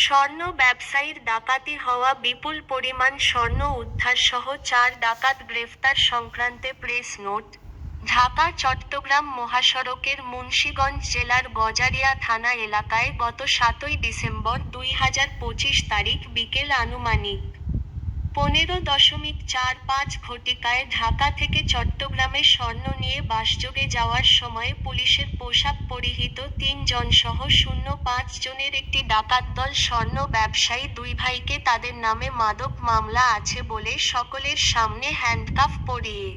স্বর্ণ ব্যবসায়ীর ডাকাতি হওয়া বিপুল পরিমাণ স্বর্ণ উদ্ধারসহ ৪ ডাকাত গ্রেফতার সংক্রান্তে প্রেস নোট। ঢাকা চট্টগ্রাম মহাসড়কের মুন্সিগঞ্জ জেলার গজারিয়া থানা এলাকায় গত ৭ই ডিসেম্বর ২০২৫ তারিখ বিকেল আনুমানিক ১৫.৪৫ ঘটিকায় ঢাকা থেকে চট্টগ্রামে স্বর্ণ নিয়ে বাসযোগে যাওয়ার সময় পুলিশের পোশাক পরিহিত ৩ জনসহ ৫ জনের একটি ডাকাত দল স্বর্ণ ব্যবসায়ী দুই ভাইকে তাদের নামে মাদক মামলা আছে বলে সকলের সামনে হ্যান্ডকাফ পরিয়ে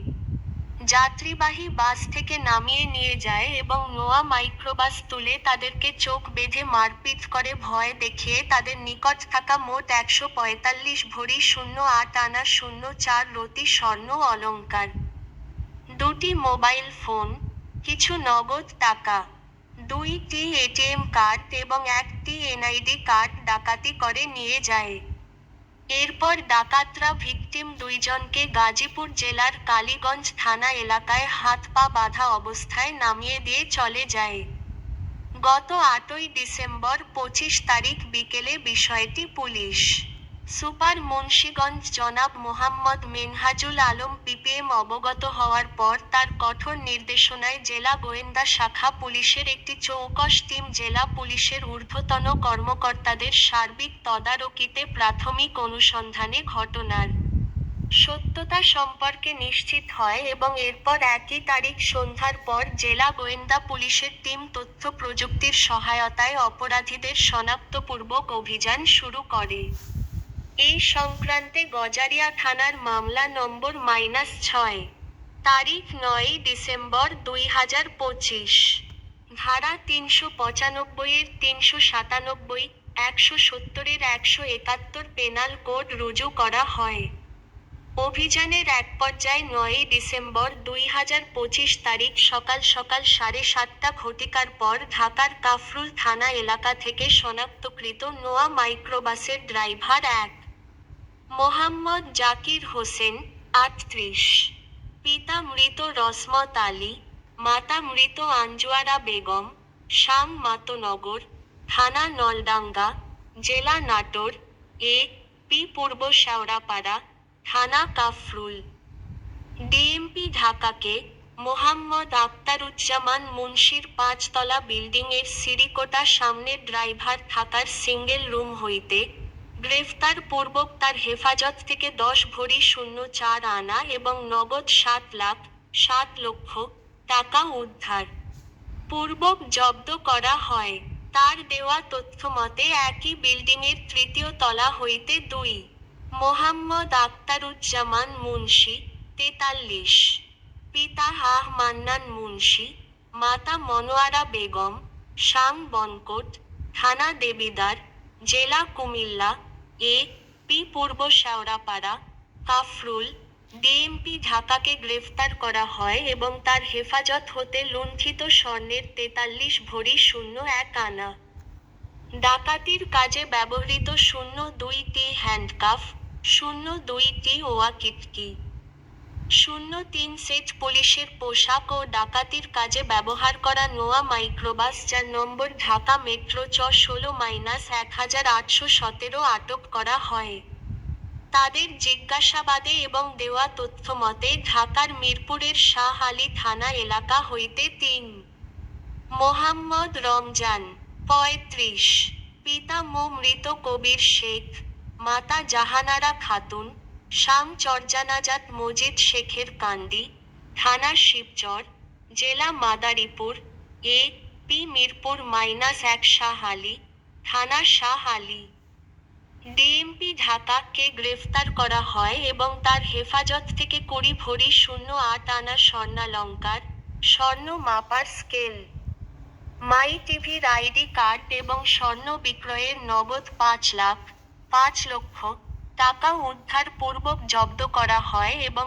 যাত্রীবাহী বাস থেকে নামিয়ে নিয়ে যায় এবং নোয়া মাইক্রোবাস তুলে তাদেরকে চোখ বেঁধে মারপিট করে ভয় দেখিয়ে তাদের নিকট থাকা মোট ১৪৫ ভরি ০৮ আনা ০৪ রতি স্বর্ণ অলংকার, ২টি মোবাইল ফোন, কিছু নগদ টাকা, ২টি এটিএম কার্ড এবং ১টি এনআইডি কার্ড ডাকাতি করে নিয়ে যায়। এরপর ডাকাতরা ভিকটিম ২ জনকে গাজীপুর জেলার কালীগঞ্জ থানা এলাকায় হাত পা বাঁধা অবস্থায় নামিয়ে দিয়ে চলে যায়। গত ৮ই ডিসেম্বর ২৫ তারিখ বিকেলে বিষয়টি পুলিশ সুপার মুন্সিগঞ্জ জনাব মোহাম্মদ মিনহাজুল আলম পিপিএম অবগত হওয়ার পর তার কঠোর নির্দেশনায় জেলা গোয়েন্দা শাখা পুলিশের একটি চৌকস টিম জেলা পুলিশের ঊর্ধ্বতন কর্মকর্তাদের সার্বিক তদারকিতে প্রাথমিক অনুসন্ধানে ঘটনার সত্যতা সম্পর্কে নিশ্চিত হয় এবং এরপর ১ই তারিখ সন্ধ্যার পর জেলা গোয়েন্দা পুলিশের টিম তথ্য প্রযুক্তির সহায়তায় অপরাধীদের শনাক্তপূর্বক অভিযান শুরু করে। এই সংক্রান্তে গজারিয়া থানার মামলা নম্বর -৬ তারিখ ৯ই ডিসেম্বর ২০২৫ ধারা ৩৯৫-এর ৩৯৭, ১৭০-এর ১৭১ পেনাল কোড রুজু করা হয়। অভিযানের এক পর্যায়ে ৯ই ডিসেম্বর ২০২৫ তারিখ সকাল ৭:৩০ ঘটিকার পর ঢাকার কাফরুল থানা এলাকা থেকে শনাক্তকৃত নোয়া মাইক্রোবাসের ড্রাইভার এক মোহাম্মদ জাকির হোসেন, ৩৮, পিতা মৃত রসমত আলী, মাতা মৃত আঞ্জুয়ারা বেগম, শাম মাতনগর, থানা নলডাঙ্গা, জেলা নাটোর, এ.পি. পূর্ব শেওড়াপাড়া, থানা কাফরুল, ডিএমপি ঢাকাকে মোহাম্মদ আখতারুজ্জামান মুন্সির ৫তলা বিল্ডিংয়ের সিঁড়িকোটা সামনে ড্রাইভার থাকার সিঙ্গেল রুম হইতে গ্রেফতার পূর্বক তার হেফাজত থেকে ১০ ভরি ০৪ আনা এবং নগদ ৭,০০,০০০ টাকা উদ্ধার পূর্বক জব্দ করা হয়। তার দেওয়া তথ্যমতে একই বিল্ডিংয়ের ৩য় তলা হইতে ২ মোহাম্মদ আখতারুজ্জামান মুন্সি, ৪৩, পিতা আহ মান্নান মুন্সি, মাতা মনোয়ারা বেগম, শাম বনকোট, থানা দেবিদ্বার, জেলা কুমিল্লা, এ.পি. পূর্ব শেওড়াপাড়া, কাফরুল, ডিএমপি ঢাকাকে গ্রেফতার করা হয় এবং তার হেফাজত হতে লুণ্ঠিত স্বর্ণের ৪৩ ভরি ০১ আনা, ডাকাতির কাজে ব্যবহৃত ০২টি হ্যান্ডকাফ, ০২টি ওয়াকিটকি, ০৩ সেট পুলিশের পোশাক ও ডাকাতির কাজে ব্যবহার করা নোয়া মাইক্রোবাস যার নম্বর ঢাকা মেট্রো চ ১৬-১৮১৭ আটক করা হয়। তাদের জিজ্ঞাসাবাদে এবং দেওয়া তথ্যমতে ঢাকার মিরপুরের শাহ আলী থানা এলাকা হইতে ৩ মোহাম্মদ রমজান, ৩৫, পিতা মো মৃত কবির শেখ, মাতা জাহানারা খাতুন, শাম চরজানাজাত মজিদ শেখের কান্দি, থানা শিবচর, জেলা মাদারীপুর, এ.পি. মিরপুর -১ শাহ আলী, থানা শাহ আলী, ডিএমপি ঢাকা কে গ্রেফতার করা হয় এবং তার হেফাজত থেকে ২০ ভরি ০৮ আনা স্বর্ণালংকার, স্বর্ণ মাপার স্কেল, মাই টিভির আইডি কার্ড এবং স্বর্ণ বিক্রয়ের নগদ ৫,০০,০০০ টাকা উদ্ধার পূর্বক জব্দ করা হয় এবং